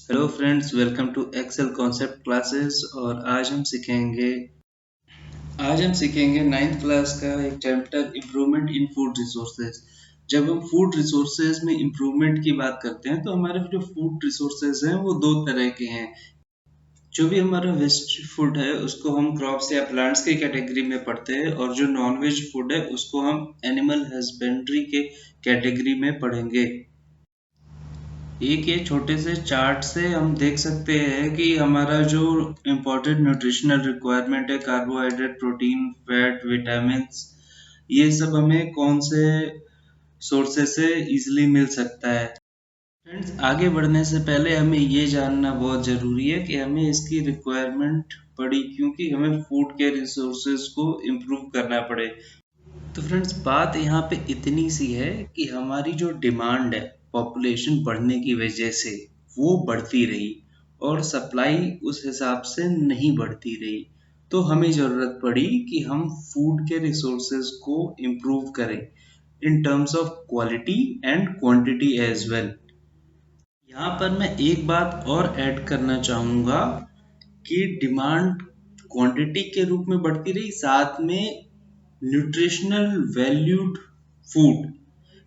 Hello friends, welcome to Excel Concept Classes. और आज हम सीखेंगे नाइन्थ क्लास का एक chapter improvement in food resources. जब हम फूड रिसोर्सेज में इम्प्रूवमेंट की बात करते हैं तो हमारे जो फूड रिसोर्सेज हैं वो दो तरह के हैं। जो भी हमारा वेस्ट फूड है उसको हम क्रॉप्स या प्लांट्स की कैटेगरी में पढ़ते हैं, और जो नॉन वेज फूड है उसको हम एनिमल हस्बेंड्री के कैटेगरी में पढ़ेंगे। एक ये छोटे से चार्ट से हम देख सकते हैं कि हमारा जो इम्पोर्टेंट न्यूट्रिशनल रिक्वायरमेंट है, कार्बोहाइड्रेट, प्रोटीन, फैट, विटामिन्स, ये सब हमें कौन से सोर्सेस से इजीली मिल सकता है। फ्रेंड्स, आगे बढ़ने से पहले हमें ये जानना बहुत ज़रूरी है कि हमें इसकी रिक्वायरमेंट पड़ी क्योंकि हमें फूड के रिसोर्सेज को इम्प्रूव करना पड़े। तो फ्रेंड्स, बात यहाँ पे इतनी सी है कि हमारी जो डिमांड है पॉपुलेशन बढ़ने की वजह से वो बढ़ती रही, और सप्लाई उस हिसाब से नहीं बढ़ती रही। तो हमें ज़रूरत पड़ी कि हम फूड के रिसोर्सेज को इम्प्रूव करें in terms of quality and quantity as well. यहाँ पर मैं एक बात और ऐड करना चाहूँगा कि डिमांड क्वांटिटी के रूप में बढ़ती रही, साथ में न्यूट्रिशनल वैल्यूड फूड,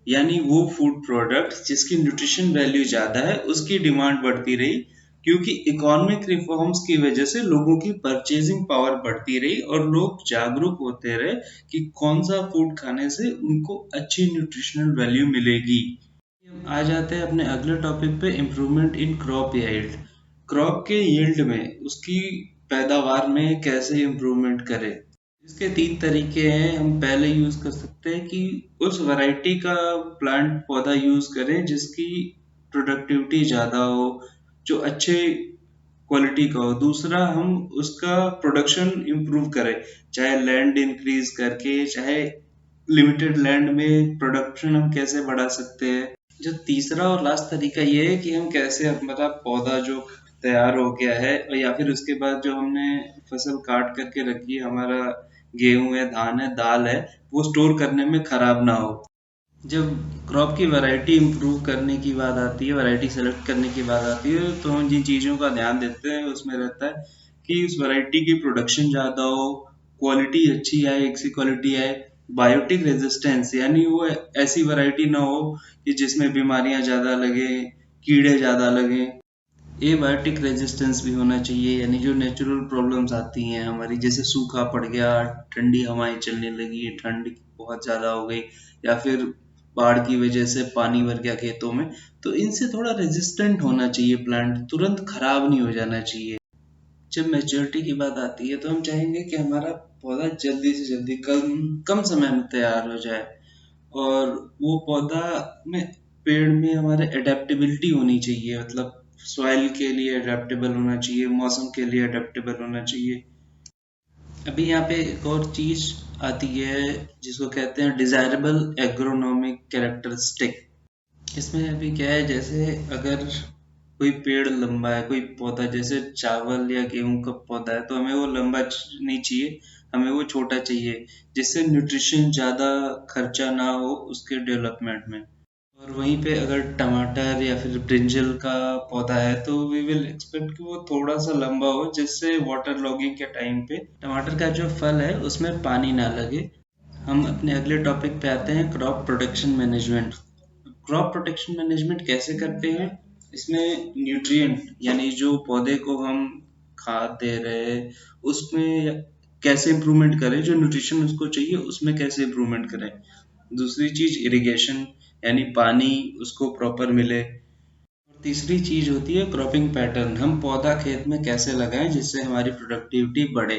यानी वो फूड प्रोडक्ट जिसकी न्यूट्रिशन वैल्यू ज़्यादा है उसकी डिमांड बढ़ती रही, क्योंकि इकोनॉमिक रिफॉर्म्स की वजह से लोगों की परचेजिंग पावर बढ़ती रही और लोग जागरूक होते रहे कि कौन सा फूड खाने से उनको अच्छी न्यूट्रिशनल वैल्यू मिलेगी। हम आ जाते हैं अपने अगले टॉपिक पे, improvement in crop yield. Crop के यील्ड में, उसकी पैदावार में कैसे इम्प्रूवमेंट करें। इसके तीन तरीके हैं। हम पहले यूज कर सकते हैं कि उस वैरायटी का प्लांट पौधा यूज करें जिसकी प्रोडक्टिविटी ज़्यादा हो, जो अच्छे क्वालिटी का हो। दूसरा, हम उसका प्रोडक्शन इम्प्रूव करें, चाहे लैंड इंक्रीज करके, चाहे लिमिटेड लैंड में प्रोडक्शन हम कैसे बढ़ा सकते हैं। जो तीसरा और लास्ट तरीका ये है कि हम कैसे हमारा पौधा जो तैयार हो गया है, और या फिर उसके बाद जो हमने फसल काट करके रखी है, हमारा गेहूं है, धान है, दाल है, वो स्टोर करने में खराब ना हो। जब क्रॉप की वैरायटी इंप्रूव करने की बात आती है, वैरायटी सेलेक्ट करने की बात आती है, तो हम जिन चीज़ों का ध्यान देते हैं उसमें रहता है कि उस वैरायटी की प्रोडक्शन ज़्यादा हो, क्वालिटी अच्छी आए, एक सी क्वालिटी आए, बायोटिक रेजिस्टेंस, यानी वो ऐसी वैरायटी ना हो कि जिसमें बीमारियां ज़्यादा लगे, कीड़े ज़्यादा लगे। एबायोटिक रेजिस्टेंस भी होना चाहिए, यानी जो नेचुरल प्रॉब्लम्स आती हैं हमारी, जैसे सूखा पड़ गया, ठंडी हवाएं चलने लगी, ठंड बहुत ज़्यादा हो गई, या फिर बाढ़ की वजह से पानी भर गया खेतों में, तो इनसे थोड़ा रेजिस्टेंट होना चाहिए प्लांट, तुरंत खराब नहीं हो जाना चाहिए। जब मैच्योरिटी की बात आती है तो हम चाहेंगे कि हमारा पौधा जल्दी से जल्दी कम कम समय में तैयार हो जाए, और वो पौधा में पेड़ में हमारे एडेप्टेबिलिटी होनी चाहिए, मतलब सॉइल के लिए अडेप्टेबल होना चाहिए, मौसम के लिए अडेप्टेबल होना चाहिए। अभी यहाँ पे एक और चीज आती है जिसको कहते हैं डिजायरेबल एग्रोनॉमिक कैरेक्टरिस्टिक। इसमें अभी क्या है, जैसे अगर कोई पेड़ लंबा है, कोई पौधा जैसे चावल या गेहूं का पौधा है, तो हमें वो लंबा नहीं चाहिए, हमें वो छोटा चाहिए, जिससे न्यूट्रिशन ज़्यादा खर्चा ना हो उसके डेवलपमेंट में। और वहीं पे अगर टमाटर या फिर ब्रिंजल का पौधा है तो वी विल एक्सपेक्ट कि वो थोड़ा सा लंबा हो, जिससे वाटर लॉगिंग के टाइम पे टमाटर का जो फल है उसमें पानी ना लगे। हम अपने अगले टॉपिक पे आते हैं, crop protection management. Crop protection management कैसे करते हैं। इसमें न्यूट्रिएंट, यानी जो पौधे को हम खाद दे रहे हैं उसमें कैसे इम्प्रूवमेंट करें, जो न्यूट्रिशन उसको चाहिए उसमें कैसे इम्प्रूवमेंट करें। दूसरी चीज इरिगेशन, यानी पानी उसको प्रॉपर मिले। और तीसरी चीज होती है क्रॉपिंग पैटर्न, हम पौधा खेत में कैसे लगाएं जिससे हमारी प्रोडक्टिविटी बढ़े।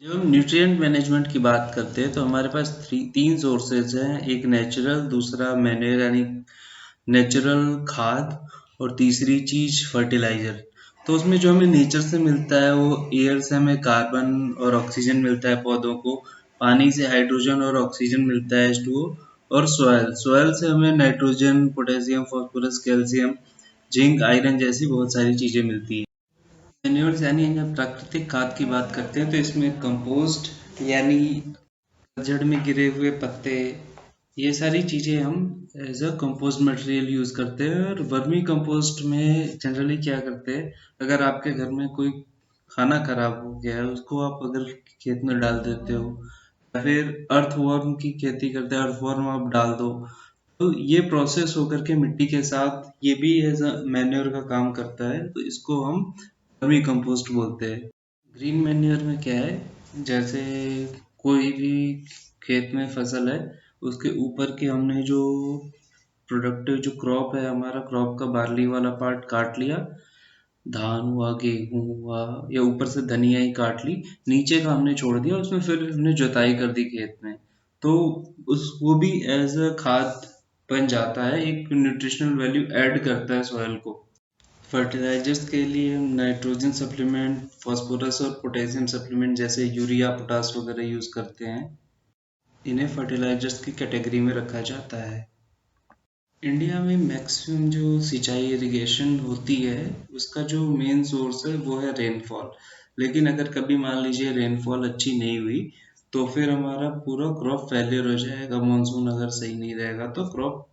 जब हम न्यूट्रिएंट मैनेजमेंट की बात करते हैं तो हमारे पास तीन सोर्सेज हैं, एक नेचुरल, दूसरा मैन्योर यानी नेचुरल खाद, और तीसरी चीज फर्टिलाइजर। तो उसमें जो हमें नेचर से मिलता है वो एयर से हमें कार्बन और ऑक्सीजन मिलता है पौधों को, पानी से हाइड्रोजन और ऑक्सीजन मिलता है H2O, और सॉयल से हमें nitrogen, potassium, phosphorus, calcium, zinc, iron जैसी बहुत सारी चीजें मिलती हैं। मैन्योर्स यानी जब प्राकृतिक खाद की बात करते हैं तो इसमें कंपोस्ट, यानी जड़ में गिरे हुए पत्ते, ये सारी चीज़ें हम as a compost material use करते हैं। और वर्मी कंपोस्ट में जनरली क्या करते हैं, अगर आपके घर में कोई खाना खराब हो गया है उसको आप अगर खेत में डाल देते हो, या फिर अर्थवर्म की खेती करते हैं, अर्थवर्म आप डाल दो, तो ये प्रोसेस होकर के मिट्टी के साथ ये भी एज अ मैन्योर का काम करता है, तो इसको हम वर्मी कंपोस्ट बोलते हैं। ग्रीन मैन्योर में क्या है, जैसे कोई भी खेत में फसल है, उसके ऊपर के हमने जो प्रोडक्टिव जो क्रॉप है, हमारा क्रॉप का बार्ली वाला पार्ट काट लिया, धान हुआ, गेहूं हुआ, या ऊपर से धनिया ही काट ली, नीचे का हमने छोड़ दिया, उसमें फिर हमने जुताई कर दी खेत में, तो उस वो भी एज अ खाद बन जाता है, एक न्यूट्रिशनल वैल्यू ऐड करता है सॉइल को। फर्टिलाइजर्स के लिए हम नाइट्रोजन सप्लीमेंट, फास्फोरस और पोटेशियम सप्लीमेंट जैसे यूरिया, पोटास वगैरह यूज करते हैं। इन्हें फर्टिलाइजर्स की कैटेगरी में रखा जाता है। इंडिया में मैक्सिमम जो सिंचाई इरिगेशन होती है, उसका जो मेन सोर्स है वो है रेनफॉल। लेकिन अगर कभी मान लीजिए रेनफॉल अच्छी नहीं हुई, तो फिर हमारा पूरा क्रॉप फेलियर हो जाएगा। मानसून अगर सही नहीं रहेगा तो क्रॉप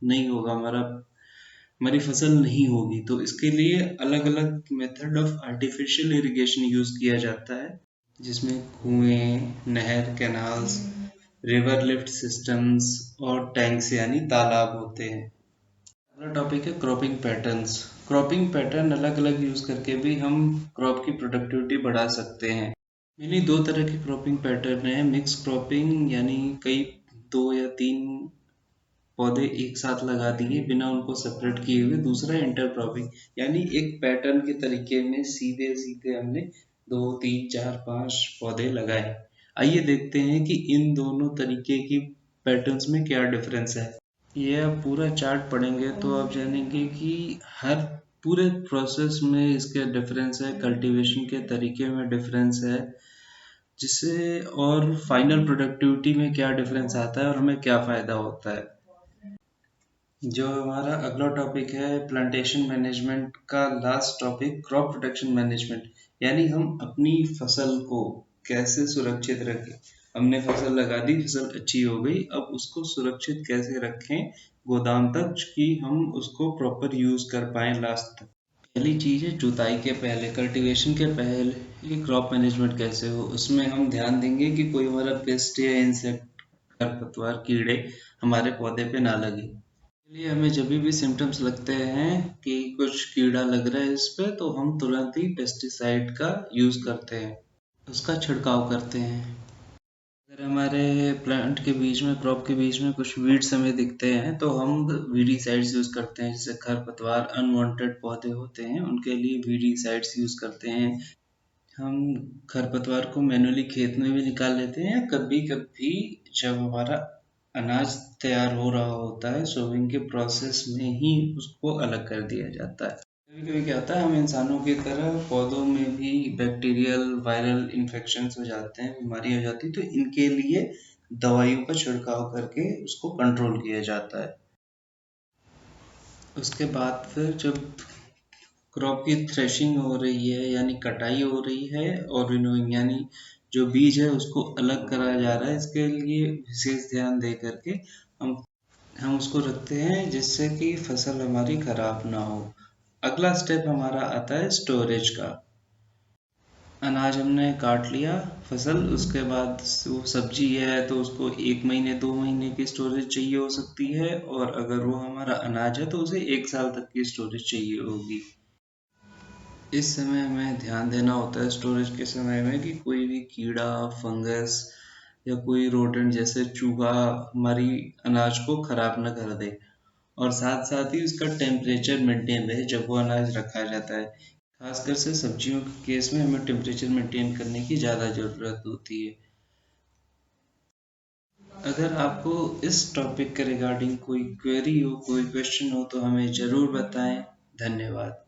नहीं होगा, हमारी फसल नहीं होगी। तो इसके लिए अलग अलग method of artificial irrigation use किया जाता है, जिसमें कुएं, नहर, कैनाल्स, रिवर लिफ्ट सिस्टम्स और टैंक्स यानी तालाब होते हैं। अगला टॉपिक है क्रॉपिंग पैटर्न्स। क्रॉपिंग पैटर्न अलग अलग यूज करके भी हम क्रॉप की प्रोडक्टिविटी बढ़ा सकते हैं। मेनली दो तरह के क्रॉपिंग पैटर्न है। मिक्स क्रॉपिंग यानी कई दो या तीन पौधे एक साथ लगा दिए बिना उनको सेपरेट किए हुए। दूसरा इंटरक्रॉपिंग यानी एक पैटर्न के तरीके में सीधे सीधे हमने दो, तीन, चार, पांच पौधे लगाए। आइए देखते हैं कि इन दोनों तरीके की पैटर्न्स में क्या डिफरेंस है। ये आप पूरा चार्ट पढ़ेंगे तो आप जानेंगे कि हर पूरे प्रोसेस में इसके डिफरेंस है, कल्टीवेशन के तरीके में डिफरेंस है, जिससे और फाइनल प्रोडक्टिविटी में क्या डिफरेंस आता है और हमें क्या फायदा होता है। जो हमारा अगला टॉपिक है प्लांटेशन मैनेजमेंट का last topic, crop protection management, यानी हम अपनी फसल को कैसे सुरक्षित रखें। हमने फसल लगा दी, फसल अच्छी हो गई, अब उसको सुरक्षित कैसे रखें गोदाम तक कि हम उसको प्रॉपर यूज कर पाए लास्ट तक। पहली चीज़ है जुताई के पहले, कल्टीवेशन के पहले क्रॉप मैनेजमेंट कैसे हो, उसमें हम ध्यान देंगे कि कोई हमारा पेस्ट या इंसेक्ट, खरपतवार, कीड़े हमारे पौधे पे ना लगे। इसलिए हमें जब भी सिम्टम्स लगते हैं कि कुछ कीड़ा लग रहा है इस पे, तो हम तुरंत ही पेस्टिसाइड का यूज करते हैं, उसका छिड़काव करते हैं। अगर हमारे प्लांट के बीच में, क्रॉप के बीच में कुछ वीड्स हमें दिखते हैं तो हम वीडीसाइड्स यूज करते हैं। जैसे खरपतवार, अनवांटेड पौधे होते हैं, उनके लिए वीडीसाइड्स यूज करते हैं। हम खरपतवार को मैन्युअली खेत में भी निकाल लेते हैं, या कभी कभी जब हमारा अनाज तैयार हो रहा होता है, सोविंग के प्रोसेस में ही उसको अलग कर दिया जाता है। कभी कभी क्या होता है, हम इंसानों की तरह पौधों में भी बैक्टीरियल वायरल इन्फेक्शन हो जाते हैं, बीमारी हो जाती है, तो इनके लिए दवाइयों का छिड़काव करके उसको कंट्रोल किया जाता है। उसके बाद फिर जब क्रॉप की थ्रेशिंग हो रही है यानी कटाई हो रही है, और विनोइंग यानी जो बीज है उसको अलग करा जा रहा है, इसके लिए विशेष ध्यान दे करके हम हम उसको रखते हैं, जिससे कि फसल हमारी खराब ना हो। अगला स्टेप हमारा आता है स्टोरेज का। अनाज हमने काट लिया, फसल, उसके बाद वो सब्जी है तो उसको 1 महीने 2 महीने की स्टोरेज चाहिए हो सकती है, और अगर वो हमारा अनाज है तो उसे 1 साल तक की स्टोरेज चाहिए होगी। इस समय हमें ध्यान देना होता है स्टोरेज के समय में कि कोई भी कीड़ा, फंगस या कोई रोडेंट जैसे चूहा हमारी अनाज को खराब ना कर दे। और साथ साथ ही उसका टेम्परेचर मेंटेन रहे जब वो अनाज रखा जाता है। खासकर से सब्जियों के केस में हमें टेम्परेचर मेंटेन करने की ज़्यादा ज़रूरत होती है। अगर आपको इस टॉपिक के रिगार्डिंग कोई क्वेरी हो, कोई क्वेश्चन हो, तो हमें ज़रूर बताएं। धन्यवाद।